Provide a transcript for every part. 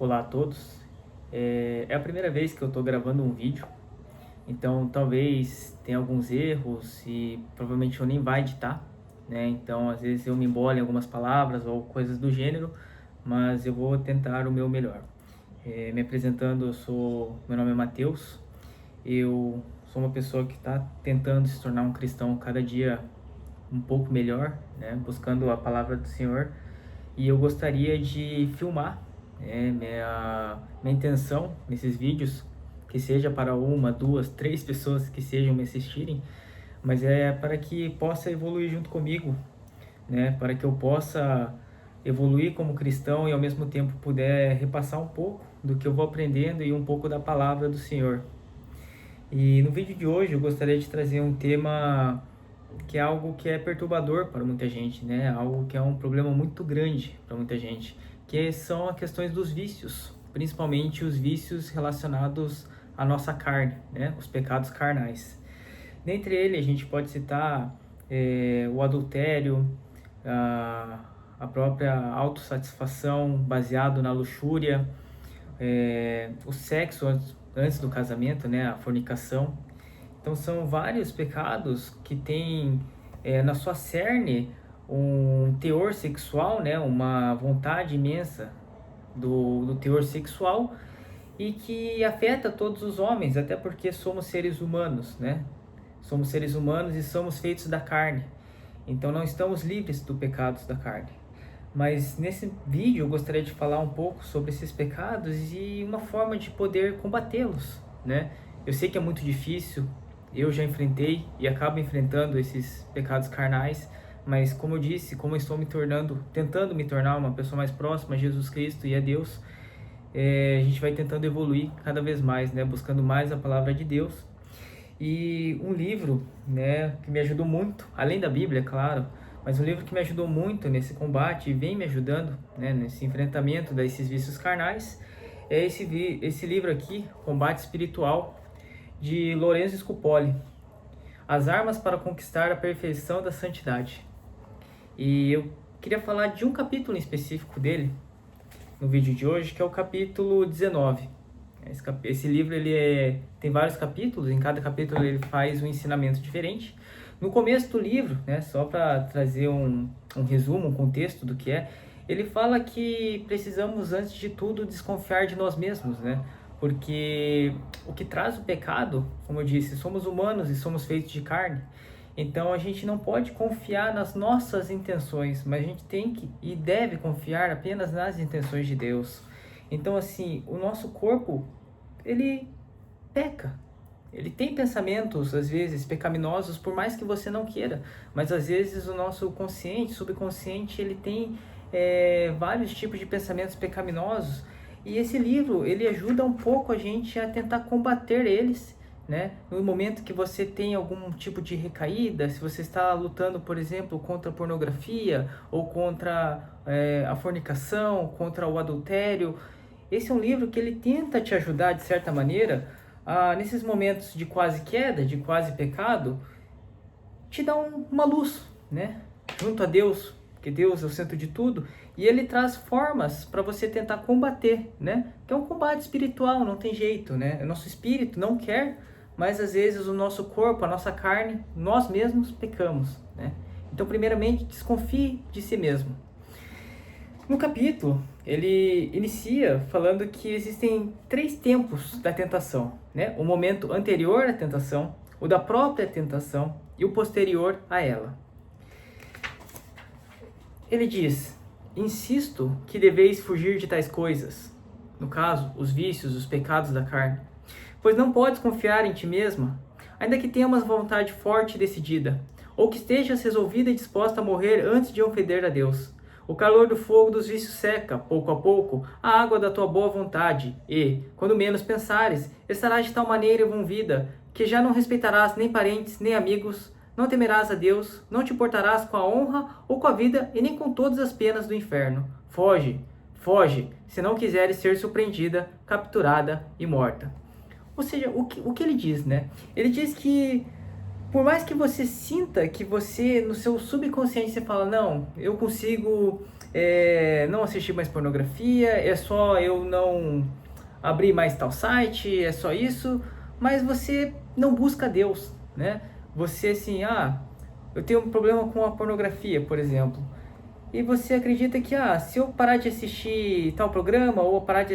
Olá a todos. É a primeira vez que eu estou gravando um vídeo, então talvez tenha alguns erros e provavelmente eu nem vai editar, né? Então às vezes eu me embolo em algumas palavras ou coisas do gênero, mas eu vou tentar o meu melhor. Me apresentando, meu nome é Matheus, eu sou uma pessoa que está tentando se tornar um cristão cada dia um pouco melhor, né? Buscando a palavra do Senhor. E eu gostaria de filmar, né, minha intenção nesses vídeos, que seja para uma, duas, três pessoas que sejam me assistirem, mas é para que possa evoluir junto comigo, né, para que eu possa evoluir como cristão e ao mesmo tempo puder repassar um pouco do que eu vou aprendendo e um pouco da palavra do Senhor. E no vídeo de hoje eu gostaria de trazer um tema que é algo que é perturbador para muita gente, né? Algo que é um problema muito grande para muita gente, que são as questões dos vícios, principalmente os vícios relacionados à nossa carne, né? Os pecados carnais. Dentre eles, a gente pode citar o adultério, a própria autossatisfação baseado na luxúria, o sexo antes do casamento, né? A fornicação. Então são vários pecados que têm na sua cerne um teor sexual, né? Uma vontade imensa do teor sexual e que afeta todos os homens, até porque somos seres humanos, né? Somos seres humanos e somos feitos da carne. Então não estamos livres do pecados da carne. Mas nesse vídeo eu gostaria de falar um pouco sobre esses pecados e uma forma de poder combatê-los, né? Eu sei que é muito difícil, eu já enfrentei e acabo enfrentando esses pecados carnais, mas como eu disse, como eu estou tentando me tornar uma pessoa mais próxima a Jesus Cristo e a Deus, a gente vai tentando evoluir cada vez mais, né? Buscando mais a palavra de Deus. E um livro, né, que me ajudou muito, além da Bíblia, claro, mas um livro que me ajudou muito nesse combate e vem me ajudando, né, nesse enfrentamento desses vícios carnais, é esse livro aqui, Combate Espiritual, de Lorenzo Scupoli, As Armas para Conquistar a Perfeição da Santidade. E eu queria falar de um capítulo em específico dele, no vídeo de hoje, que é o capítulo 19. Esse livro tem vários capítulos, em cada capítulo ele faz um ensinamento diferente. No começo do livro, né, só para trazer um resumo, um contexto do que é, ele fala que precisamos, antes de tudo, desconfiar de nós mesmos, né? Porque o que traz o pecado, como eu disse, somos humanos e somos feitos de carne. Então a gente não pode confiar nas nossas intenções, mas a gente tem que e deve confiar apenas nas intenções de Deus. Então assim, o nosso corpo, ele peca. Ele tem pensamentos, às vezes, pecaminosos, por mais que você não queira. Mas, às vezes, o nosso consciente, subconsciente, ele tem vários tipos de pensamentos pecaminosos. E esse livro, ele ajuda um pouco a gente a tentar combater eles, né? No momento que você tem algum tipo de recaída, se você está lutando, por exemplo, contra a pornografia, ou contra a fornicação, contra o adultério. Esse é um livro que ele tenta te ajudar, de certa maneira, nesses momentos de quase queda, de quase pecado, te dá uma luz, né? Junto a Deus, porque Deus é o centro de tudo, e ele traz formas para você tentar combater, né? Que é um combate espiritual, não tem jeito, né? O nosso espírito não quer, mas às vezes o nosso corpo, a nossa carne, nós mesmos pecamos, né? Então, primeiramente, desconfie de si mesmo. No capítulo, ele inicia falando que existem 3 tempos da tentação, né? O momento anterior à tentação, o da própria tentação e o posterior a ela. Ele diz: insisto que deveis fugir de tais coisas, no caso, os vícios, os pecados da carne, pois não podes confiar em ti mesma, ainda que tenhas vontade forte e decidida, ou que estejas resolvida e disposta a morrer antes de ofender a Deus. O calor do fogo dos vícios seca, pouco a pouco, a água da tua boa vontade, e, quando menos pensares, estarás de tal maneira envolvida, que já não respeitarás nem parentes, nem amigos, não temerás a Deus, não te portarás com a honra ou com a vida, e nem com todas as penas do inferno. Foge, foge, se não quiseres ser surpreendida, capturada e morta. Ou seja, o que ele diz, né? Ele diz que por mais que você sinta que você, no seu subconsciente, você fala, não, eu consigo não assistir mais pornografia, é só eu não abrir mais tal site, é só isso, mas você não busca Deus, né? Você assim, eu tenho um problema com a pornografia, por exemplo, e você acredita que, se eu parar de assistir tal programa ou parar de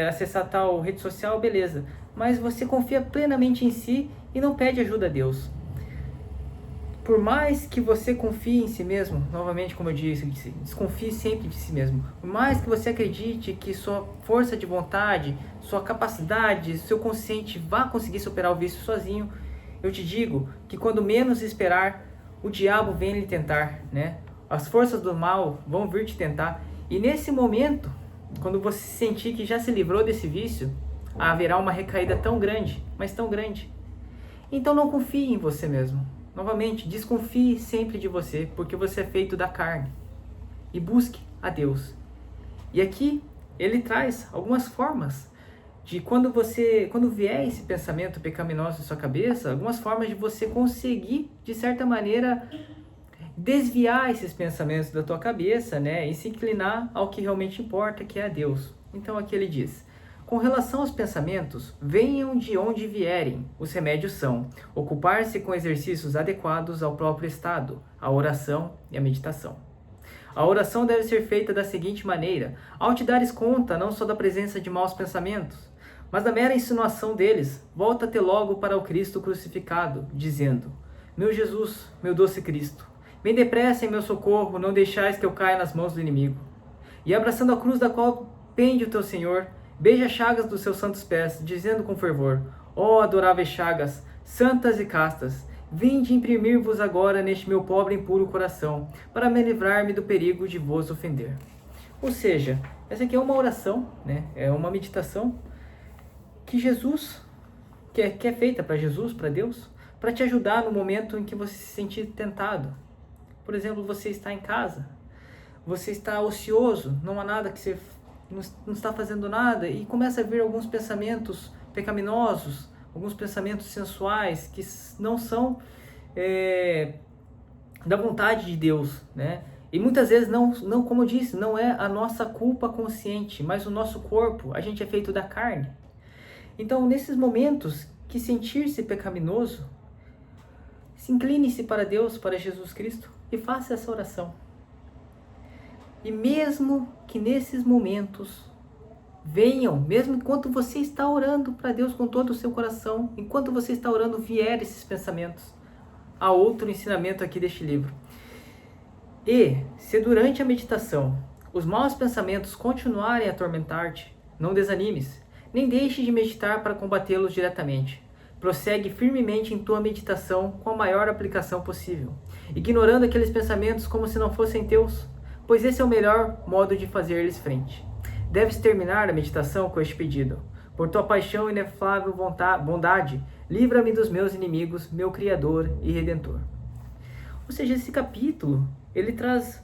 acessar tal rede social, beleza, mas você confia plenamente em si e não pede ajuda a Deus. Por mais que você confie em si mesmo, novamente como eu disse, desconfie sempre de si mesmo. Por mais que você acredite que sua força de vontade, sua capacidade, seu consciente vá conseguir superar o vício sozinho, eu te digo que quando menos esperar, o diabo vem lhe tentar, né? As forças do mal vão vir te tentar. E nesse momento, quando você sentir que já se livrou desse vício, haverá uma recaída tão grande, mas tão grande. Então não confie em você mesmo. Novamente, desconfie sempre de você, porque você é feito da carne. E busque a Deus. E aqui ele traz algumas formas de quando vier esse pensamento pecaminoso na sua cabeça, algumas formas de você conseguir, de certa maneira, desviar esses pensamentos da tua cabeça, né, e se inclinar ao que realmente importa, que é a Deus. Então aqui ele diz: com relação aos pensamentos, venham de onde vierem, os remédios são ocupar-se com exercícios adequados ao próprio estado, a oração e a meditação. A oração deve ser feita da seguinte maneira: ao te dares conta não só da presença de maus pensamentos, mas da mera insinuação deles, volta-te logo para o Cristo crucificado, dizendo: meu Jesus, meu doce Cristo, vem depressa em meu socorro, não deixais que eu caia nas mãos do inimigo. E abraçando a cruz da qual pende o teu Senhor, beija as chagas dos seus santos pés, dizendo com fervor: ó adoráveis chagas, santas e castas, vinde imprimir-vos agora neste meu pobre e impuro coração, para me livrar-me do perigo de vos ofender. Ou seja, essa aqui é uma oração, né? É uma meditação que Jesus, que é feita para Jesus, para Deus, para te ajudar no momento em que você se sentir tentado. Por exemplo, você está em casa, você está ocioso, não há nada que você não está fazendo nada, e começa a vir alguns pensamentos pecaminosos, alguns pensamentos sensuais que não são da vontade de Deus, né? E muitas vezes não, como eu disse, não é a nossa culpa consciente, mas o nosso corpo, a gente é feito da carne. Então, nesses momentos que sentir-se pecaminoso, se incline-se para Deus, para Jesus Cristo, e faça essa oração. E mesmo que nesses momentos venham, mesmo enquanto você está orando para Deus com todo o seu coração, enquanto você está orando, vier esses pensamentos, há outro ensinamento aqui deste livro. E, se durante a meditação os maus pensamentos continuarem a atormentar-te, não desanimes, nem deixe de meditar para combatê-los diretamente. Prossegue firmemente em tua meditação com a maior aplicação possível, ignorando aqueles pensamentos como se não fossem teus, pois esse é o melhor modo de fazer-lhes frente. Deves terminar a meditação com este pedido: por tua paixão e inefável bondade, livra-me dos meus inimigos, meu Criador e Redentor. Ou seja, esse capítulo, ele traz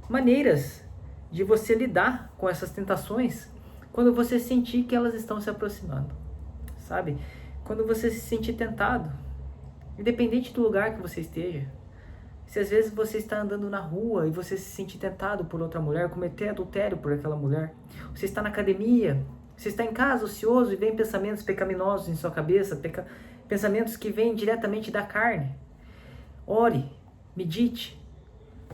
maneiras de você lidar com essas tentações quando você sentir que elas estão se aproximando, sabe? Quando você se sentir tentado, independente do lugar que você esteja. Se às vezes você está andando na rua e você se sente tentado por outra mulher, cometer adultério por aquela mulher. Você está na academia, você está em casa ocioso e vem pensamentos pecaminosos em sua cabeça, pensamentos que vêm diretamente da carne. Ore, medite,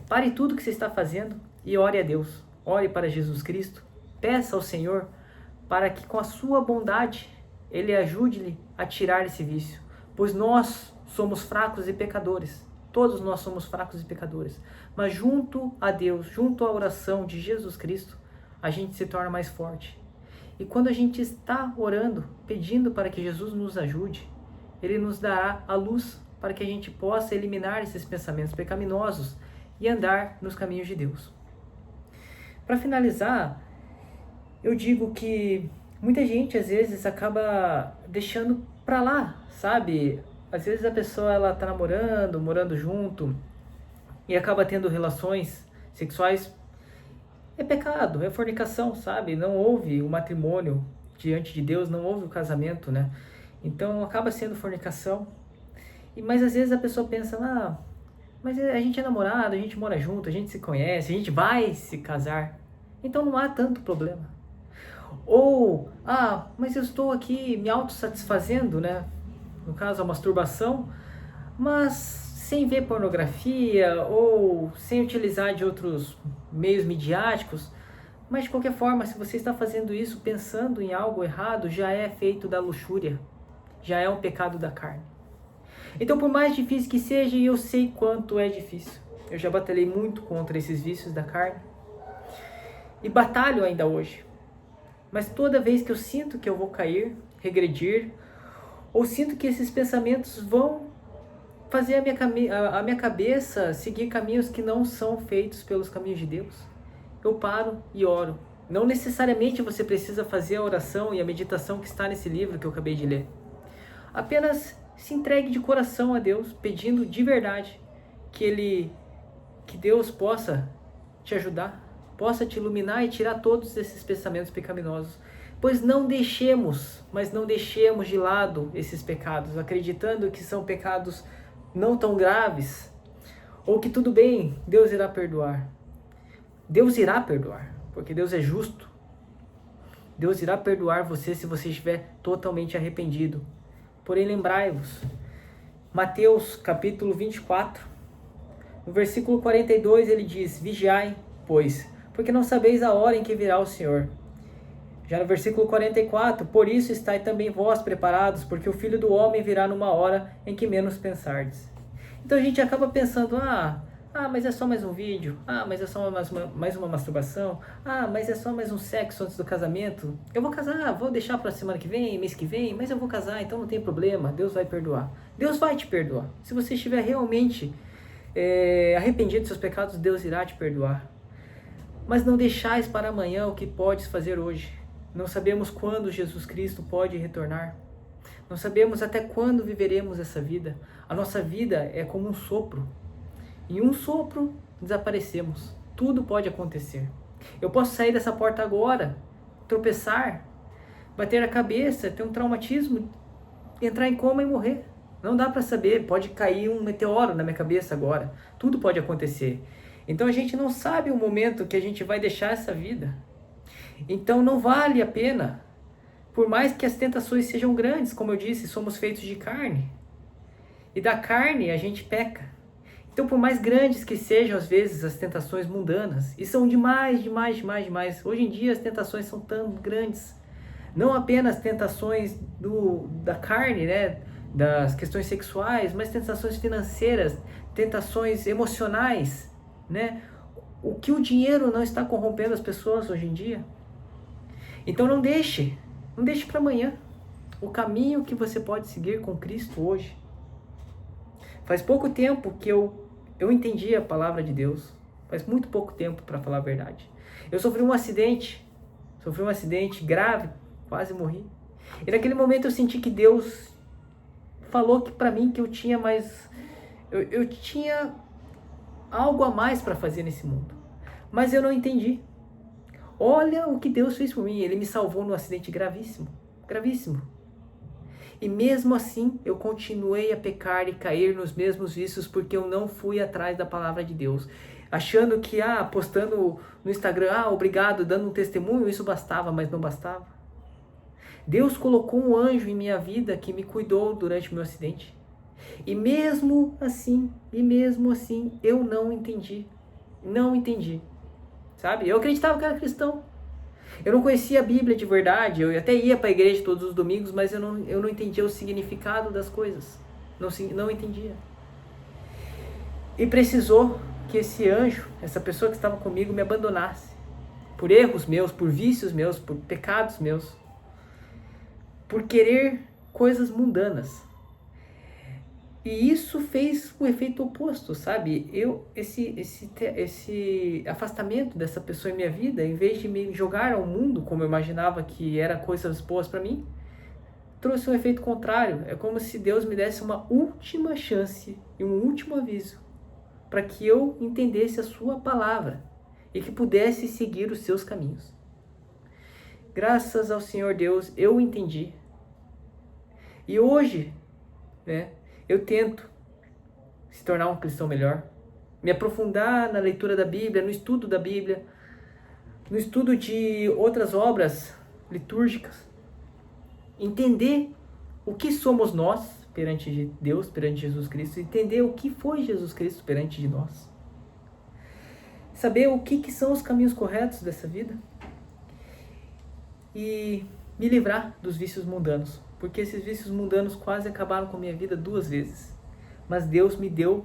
pare tudo que você está fazendo e ore a Deus. Ore para Jesus Cristo, peça ao Senhor para que com a sua bondade Ele ajude-lhe a tirar esse vício, pois nós somos fracos e pecadores. Todos nós somos fracos e pecadores, mas junto a Deus, junto à oração de Jesus Cristo, a gente se torna mais forte. E quando a gente está orando, pedindo para que Jesus nos ajude, Ele nos dará a luz para que a gente possa eliminar esses pensamentos pecaminosos e andar nos caminhos de Deus. Para finalizar, eu digo que muita gente às vezes acaba deixando para lá, sabe? Às vezes a pessoa ela tá namorando, morando junto e acaba tendo relações sexuais. É pecado, é fornicação, sabe? Não houve o matrimônio diante de Deus, não houve o casamento, né? Então acaba sendo fornicação. Mas às vezes a pessoa pensa, mas a gente é namorado, a gente mora junto, a gente se conhece, a gente vai se casar. Então não há tanto problema. Ou, mas eu estou aqui me autossatisfazendo, né? No caso, a masturbação, mas sem ver pornografia ou sem utilizar de outros meios midiáticos. Mas de qualquer forma, se você está fazendo isso pensando em algo errado, já é feito da luxúria, já é um pecado da carne. Então, por mais difícil que seja, e eu sei quanto é difícil, eu já batalhei muito contra esses vícios da carne e batalho ainda hoje. Mas toda vez que eu sinto que eu vou cair, regredir, ou sinto que esses pensamentos vão fazer a minha cabeça seguir caminhos que não são feitos pelos caminhos de Deus, eu paro e oro. Não necessariamente você precisa fazer a oração e a meditação que está nesse livro que eu acabei de ler. Apenas se entregue de coração a Deus, pedindo de verdade que Deus possa te ajudar, possa te iluminar e tirar todos esses pensamentos pecaminosos. Pois não deixemos de lado esses pecados, acreditando que são pecados não tão graves, ou que tudo bem, Deus irá perdoar. Deus irá perdoar, porque Deus é justo. Deus irá perdoar você se você estiver totalmente arrependido. Porém, lembrai-vos, Mateus capítulo 24, no versículo 42, ele diz: vigiai, pois, porque não sabeis a hora em que virá o Senhor. Já no versículo 44, por isso estai também vós preparados, porque o Filho do Homem virá numa hora em que menos pensardes. Então a gente acaba pensando, mas é só mais um vídeo, mas é só mais uma masturbação, mas é só mais um sexo antes do casamento. Eu vou casar, vou deixar para semana que vem, mês que vem, mas eu vou casar, então não tem problema, Deus vai perdoar. Deus vai te perdoar. Se você estiver realmente arrependido dos seus pecados, Deus irá te perdoar. Mas não deixais para amanhã o que podes fazer hoje. Não sabemos quando Jesus Cristo pode retornar. Não sabemos até quando viveremos essa vida. A nossa vida é como um sopro. Em um sopro, desaparecemos. Tudo pode acontecer. Eu posso sair dessa porta agora, tropeçar, bater a cabeça, ter um traumatismo, entrar em coma e morrer. Não dá para saber. Pode cair um meteoro na minha cabeça agora. Tudo pode acontecer. Então a gente não sabe o momento que a gente vai deixar essa vida. Então não vale a pena. Por mais que as tentações sejam grandes, como eu disse, somos feitos de carne. E da carne a gente peca. Então, por mais grandes que sejam, às vezes, as tentações mundanas, e são demais. Hoje em dia, as tentações são tão grandes. Não apenas tentações da carne, né? Das questões sexuais, mas tentações financeiras, tentações emocionais, né? O que o dinheiro não está corrompendo as pessoas hoje em dia? Então, não deixe para amanhã o caminho que você pode seguir com Cristo hoje. Faz pouco tempo que eu entendi a palavra de Deus. Faz muito pouco tempo, para falar a verdade. Eu sofri um acidente grave, quase morri. E naquele momento eu senti que Deus falou que para mim que eu tinha mais... Eu tinha algo a mais para fazer nesse mundo. Mas eu não entendi. Olha o que Deus fez por mim. Ele me salvou num acidente gravíssimo. Gravíssimo. E mesmo assim, eu continuei a pecar e cair nos mesmos vícios porque eu não fui atrás da palavra de Deus. Achando que, postando no Instagram, obrigado, dando um testemunho, isso bastava, mas não bastava. Deus colocou um anjo em minha vida que me cuidou durante o meu acidente. E mesmo assim, eu não entendi. Não entendi. Sabe? Eu acreditava que era cristão. Eu não conhecia a Bíblia de verdade, eu até ia para a igreja todos os domingos, mas eu não entendia o significado das coisas, não entendia. E precisou que esse anjo, essa pessoa que estava comigo, me abandonasse, por erros meus, por vícios meus, por pecados meus, por querer coisas mundanas. E isso fez o efeito oposto, sabe? Esse afastamento dessa pessoa em minha vida, em vez de me jogar ao mundo, como eu imaginava que era coisas boas para mim, trouxe um efeito contrário. É como se Deus me desse uma última chance e um último aviso para que eu entendesse a sua palavra e que pudesse seguir os seus caminhos. Graças ao Senhor Deus, eu entendi. E hoje, né? Eu tento se tornar um cristão melhor. me aprofundar na leitura da Bíblia, no estudo da Bíblia, no estudo de outras obras litúrgicas, entender o que somos nós perante Deus, perante Jesus Cristo, entender o que foi Jesus Cristo perante de nós, saber o que são os caminhos corretos dessa vida e me livrar dos vícios mundanos, porque esses vícios mundanos quase acabaram com a minha vida 2 vezes, mas Deus me deu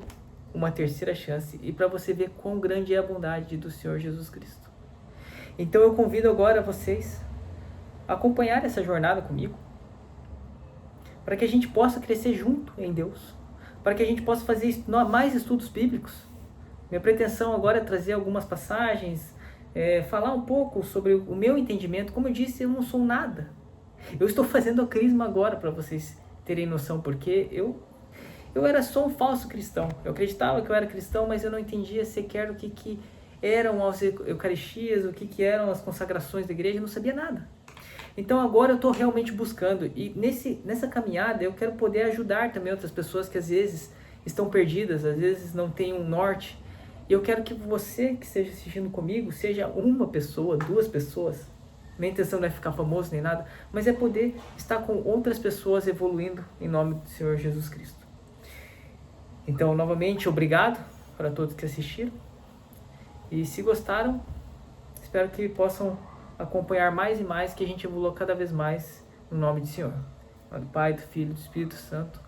uma terceira chance, e para você ver quão grande é a bondade do Senhor Jesus Cristo. Então eu convido agora vocês a acompanhar essa jornada comigo, para que a gente possa crescer junto em Deus, para que a gente possa fazer mais estudos bíblicos. Minha pretensão agora é trazer algumas passagens, falar um pouco sobre o meu entendimento. Como eu disse, eu não sou nada. Eu estou fazendo a crisma agora para vocês terem noção, porque eu era só um falso cristão. Eu acreditava que eu era cristão, mas eu não entendia sequer o que eram as eucaristias, o que eram as consagrações da igreja, eu não sabia nada. Então agora eu estou realmente buscando, e nessa caminhada eu quero poder ajudar também outras pessoas que às vezes estão perdidas, às vezes não têm um norte. E eu quero que você que esteja assistindo comigo seja uma pessoa, 2 pessoas. Minha intenção não é ficar famoso nem nada, mas é poder estar com outras pessoas evoluindo em nome do Senhor Jesus Cristo. Então, novamente, obrigado para todos que assistiram. E se gostaram, espero que possam acompanhar mais e mais, que a gente evolua cada vez mais no nome do Senhor. Do Pai, do Filho e do Espírito Santo.